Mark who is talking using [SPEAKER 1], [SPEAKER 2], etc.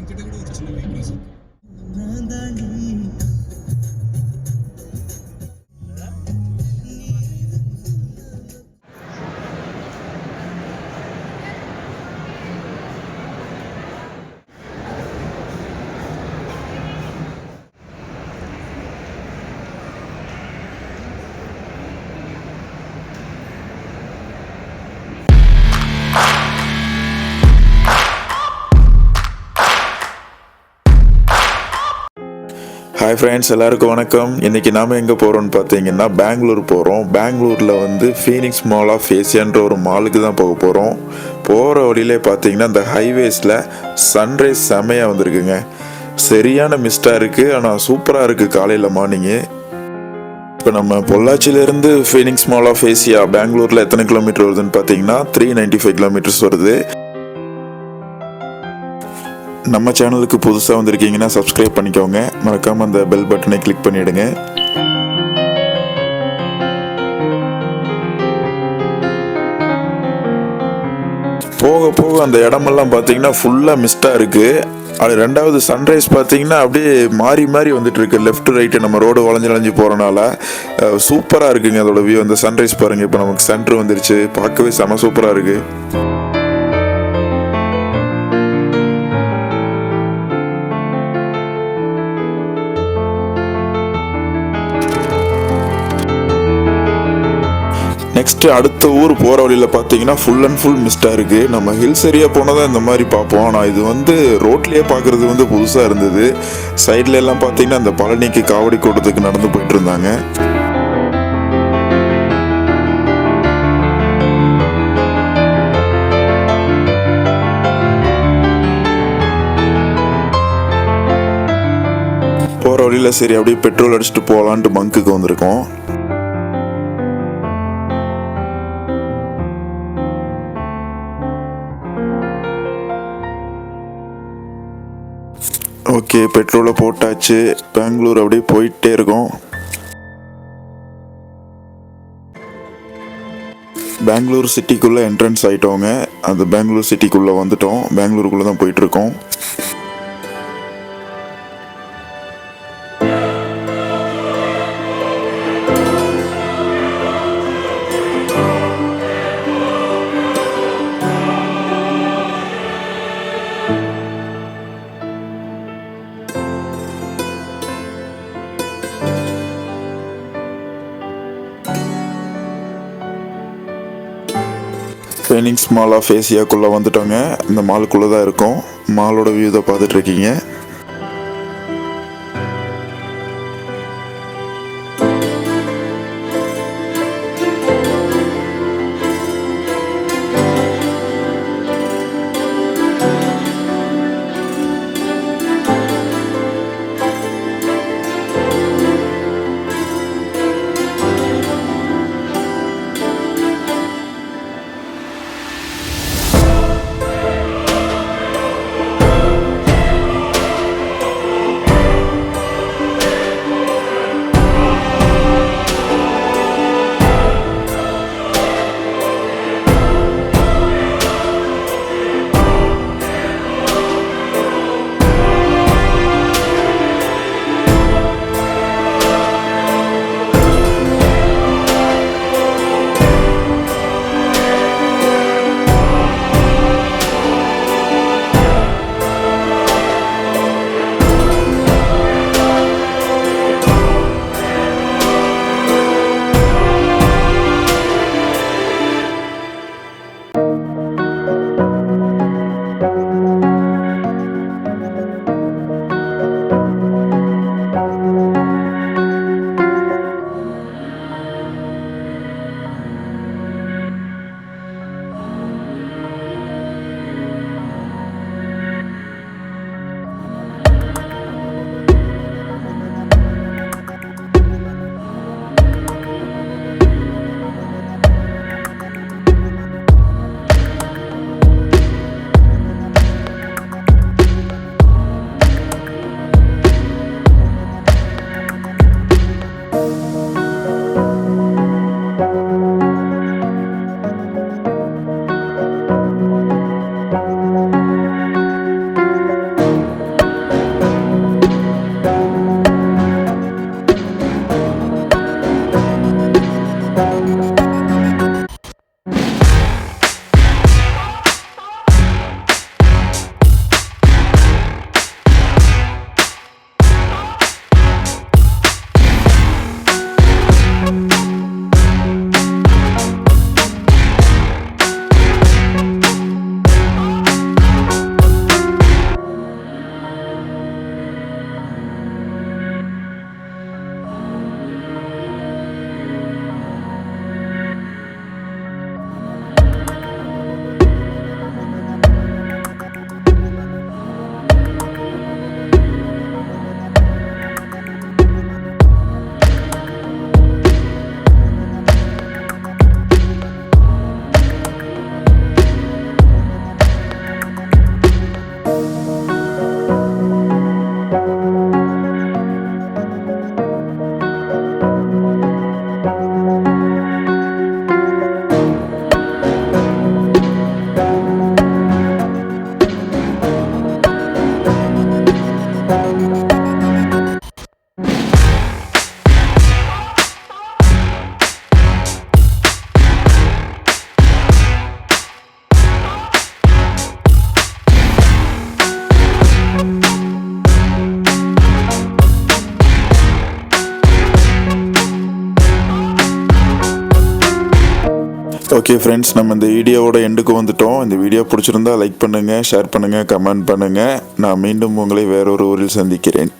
[SPEAKER 1] என்கிட்ட கூட ஒரு சின்ன வீக்னஸ் இருக்கு.
[SPEAKER 2] ஹாய் ஃப்ரெண்ட்ஸ், எல்லாருக்கும் வணக்கம். இன்றைக்கி நாம் எங்கே போகிறோம்னு பார்த்தீங்கன்னா பெங்களூர் போகிறோம். பெங்களூரில் வந்து ஃபீனிக்ஸ் மால் ஆஃப் ஏசியான்ற ஒரு மாலுக்கு தான் போக போகிறோம். போகிற வழியிலே பார்த்தீங்கன்னா இந்த ஹைவேஸில் சன்ரைஸ் செமையாக வந்திருக்குங்க. சரியான மிஸ்டாக இருக்குது, ஆனால் சூப்பராக இருக்குது காலையில் மார்னிங்கு. இப்போ நம்ம பொள்ளாச்சியிலேருந்து ஃபீனிக்ஸ் மால் ஆஃப் ஏசியா பெங்களூரில் எத்தனை கிலோமீட்டர் வருதுன்னு பார்த்தீங்கன்னா 395 கிலோமீட்டர்ஸ் வருது. நம்ம சேனலுக்கு புதுசாக வந்திருக்கீங்கன்னா சப்ஸ்கிரைப் பண்ணிக்கோங்க. மறக்காமல் அந்த பெல் பட்டனை கிளிக் பண்ணிவிடுங்க. போக போக அந்த இடமெல்லாம் பார்த்தீங்கன்னா ஃபுல்லாக மிஸ்டாக இருக்குது. அது ரெண்டாவது சன்ரைஸ் பார்த்தீங்கன்னா அப்படியே மாறி மாறி வந்துட்டு இருக்கு. லெஃப்ட் ரைட்டு நம்ம ரோடு வளைஞ்சு போகிறனால சூப்பராக இருக்குங்க அதோட வியூ. அந்த சன்ரைஸ் பாருங்கள், இப்போ நமக்கு சென்டர் வந்துருச்சு, பார்க்கவே செம சூப்பராக இருக்குது. நெக்ஸ்ட்டு அடுத்த ஊர் போகிற வழியில் பார்த்தீங்கன்னா ஃபுல் அண்ட் ஃபுல் மிஸ்டாக இருக்குது. நம்ம ஹில்ஸ் ஏரியா போனால் தான் இந்த மாதிரி பார்ப்போம். ஆனால் இது வந்து ரோட்லேயே பார்க்குறது வந்து புதுசாக இருந்தது. சைடில் எல்லாம் பார்த்தீங்கன்னா அந்த பழனிக்கு காவடி கூட்டத்துக்கு நடந்து போயிட்டு இருந்தாங்க. போகிற வழியில் சரி அப்படியே பெட்ரோல் அடிச்சுட்டு போகலான்ட்டு பங்குக்கு வந்திருக்கோம். ஓகே, பெட்ரோலை போட்டாச்சு. பெங்களூர் அப்படியே போயிட்டே இருக்கோம். பெங்களூர் சிட்டிக்குள்ளே என்ட்ரன்ஸ் ஆகிட்டோங்க. அந்த பெங்களூர் சிட்டிக்குள்ளே வந்துட்டோம். பெங்களூருக்குள்ளே தான் போயிட்டுருக்கோம். ஃபீனிக்ஸ் மால் ஆஃப் ஏசியாக்குள்ளே வந்துட்டோங்க. இந்த மாலுக்குள்ளே தான் இருக்கோம். மாலோட வியூ தான் பார்த்துட்ருக்கீங்க. ஓகே ஃப்ரெண்ட்ஸ், நம்ம இந்த வீடியோவோட எண்டுக்கு வந்துட்டோம். இந்த வீடியோ பிடிச்சிருந்தா லைக் பண்ணுங்கள், ஷேர் பண்ணுங்கள், கமெண்ட் பண்ணுங்கள். நான் மீண்டும் உங்களை வேறொரு ஊரில் சந்திக்கிறேன்.